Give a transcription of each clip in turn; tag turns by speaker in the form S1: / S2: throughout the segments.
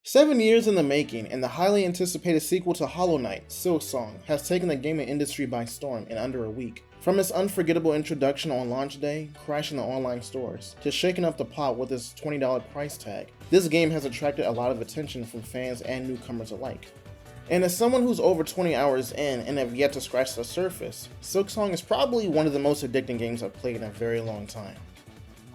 S1: 7 years in the making, and the highly anticipated sequel to Hollow Knight, Silksong, has taken the gaming industry by storm in under a week. From its unforgettable introduction on launch day, crashing the online stores, to shaking up the pot with its $20 price tag, this game has attracted a lot of attention from fans and newcomers alike. And as someone who's over 20 hours in and have yet to scratch the surface, Silksong is probably one of the most addicting games I've played in a very long time.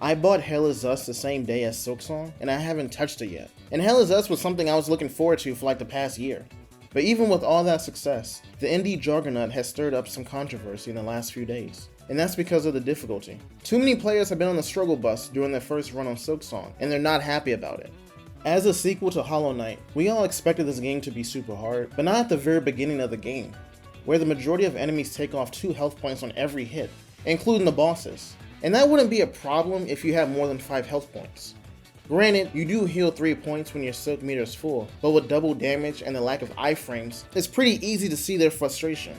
S1: I bought Hell Is Us the same day as Silksong, and I haven't touched it yet. And Hell Is Us was something I was looking forward to for like the past year. But even with all that success, the indie juggernaut has stirred up some controversy in the last few days. And that's because of the difficulty. Too many players have been on the struggle bus during their first run on Silksong, and they're not happy about it. As a sequel to Hollow Knight, we all expected this game to be super hard, but not at the very beginning of the game, where the majority of enemies take off 2 health points on every hit, including the bosses. And that wouldn't be a problem if you have more than 5 health points. Granted, you do heal 3 points when your silk meter is full, but with double damage and the lack of iframes, it's pretty easy to see their frustration.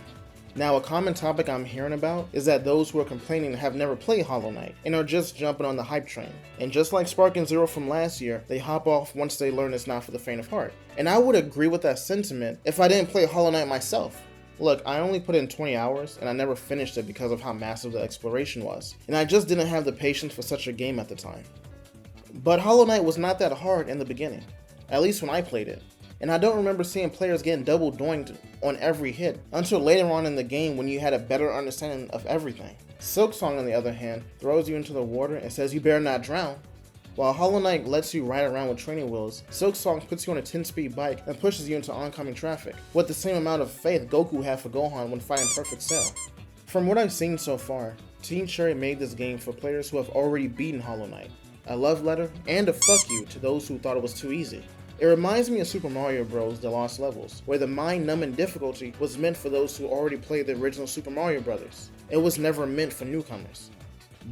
S1: Now, a common topic I'm hearing about is that those who are complaining have never played Hollow Knight and are just jumping on the hype train. And just like Spark and Zero from last year, they hop off once they learn it's not for the faint of heart. And I would agree with that sentiment if I didn't play Hollow Knight myself. Look, I only put in 20 hours and I never finished it because of how massive the exploration was, and I just didn't have the patience for such a game at the time. But Hollow Knight was not that hard in the beginning, at least when I played it, and I don't remember seeing players getting double doinked on every hit until later on in the game when you had a better understanding of everything. Silksong, on the other hand, throws you into the water and says you better not drown. While Hollow Knight lets you ride around with training wheels, Silksong puts you on a 10-speed bike and pushes you into oncoming traffic, with the same amount of faith Goku had for Gohan when fighting Perfect Cell. From what I've seen so far, Team Cherry made this game for players who have already beaten Hollow Knight, a love letter and a fuck you to those who thought it was too easy. It reminds me of Super Mario Bros. The Lost Levels, where the mind-numbing difficulty was meant for those who already played the original Super Mario Bros. It was never meant for newcomers.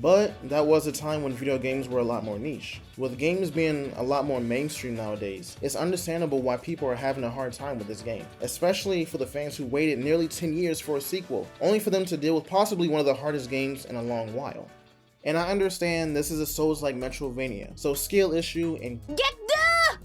S1: But that was a time when video games were a lot more niche. With games being a lot more mainstream nowadays, it's understandable why people are having a hard time with this game, especially for the fans who waited nearly 10 years for a sequel, only for them to deal with possibly one of the hardest games in a long while. And I understand this is a Souls-like Metroidvania, so skill issue and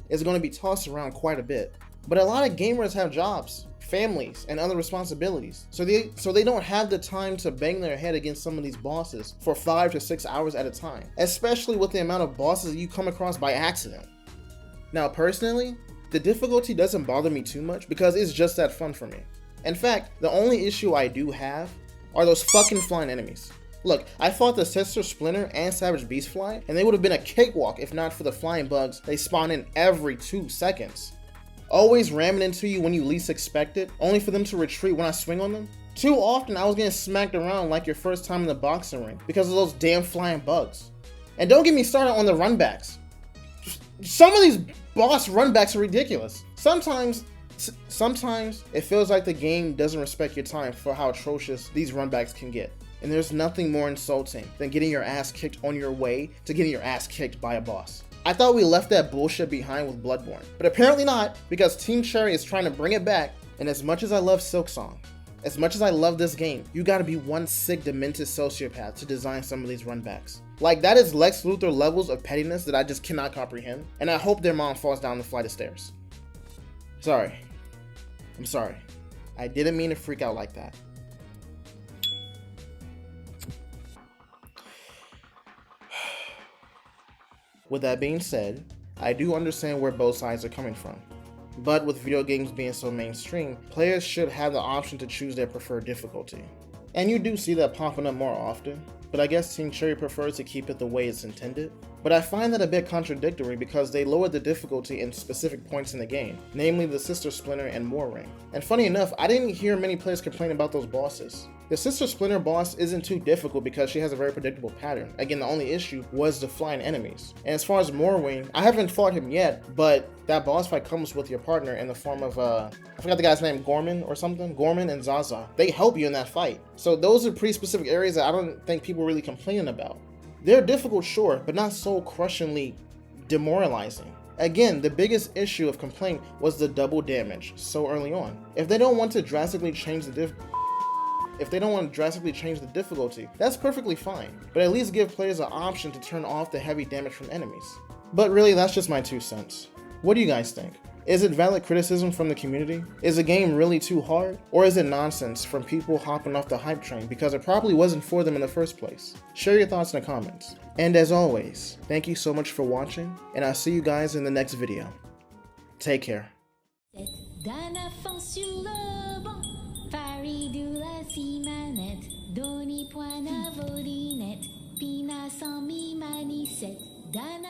S1: is going to be tossed around quite a bit. But a lot of gamers have jobs, families, and other responsibilities, so they don't have the time to bang their head against some of these bosses for 5 to 6 hours at a time, especially with the amount of bosses you come across by accident. Now personally, the difficulty doesn't bother me too much because it's just that fun for me. In fact, the only issue I do have are those fucking flying enemies. Look, I fought the Sister Splinter and Savage Beastfly, and they would have been a cakewalk if not for the flying bugs they spawn in every 2 seconds. Always ramming into you when you least expect it, only for them to retreat when I swing on them. Too often I was getting smacked around like your first time in the boxing ring because of those damn flying bugs. And don't get me started on the runbacks. Some of these boss runbacks are ridiculous. Sometimes it feels like the game doesn't respect your time for how atrocious these runbacks can get. And there's nothing more insulting than getting your ass kicked on your way to getting your ass kicked by a boss. I thought we left that bullshit behind with Bloodborne, but apparently not, because Team Cherry is trying to bring it back. And as much as I love Silksong, as much as I love this game, you gotta be one sick demented sociopath to design some of these runbacks. Like, that is Lex Luthor levels of pettiness that I just cannot comprehend, and I hope their mom falls down the flight of stairs. Sorry. I'm sorry. I didn't mean to freak out like that. With that being said, I do understand where both sides are coming from. But with video games being so mainstream, players should have the option to choose their preferred difficulty. And you do see that popping up more often, but I guess Team Cherry prefers to keep it the way it's intended. But I find that a bit contradictory because they lowered the difficulty in specific points in the game, namely the Sister Splinter and Moor Ring. And funny enough, I didn't hear many players complain about those bosses. The Sister Splinter boss isn't too difficult because she has a very predictable pattern. Again, the only issue was the flying enemies. And as far as Moor Ring, I haven't fought him yet, but that boss fight comes with your partner in the form of, I forgot the guy's name, Gorman or something? Gorman and Zaza. They help you in that fight. So those are pretty specific areas that I don't think people really complaining about. They're difficult, sure, but not so crushingly demoralizing. Again, the biggest issue of complaint was the double damage so early on. If they don't want to drastically change the difficulty, that's perfectly fine, but at least give players an option to turn off the heavy damage from enemies. But really, that's just my 2 cents. What do you guys think? Is it valid criticism from the community? Is the game really too hard? Or is it nonsense from people hopping off the hype train because it probably wasn't for them in the first place? Share your thoughts in the comments. And as always, thank you so much for watching, and I'll see you guys in the next video. Take care. Doni point à vos lunettes, pina sans mi manicette, d'un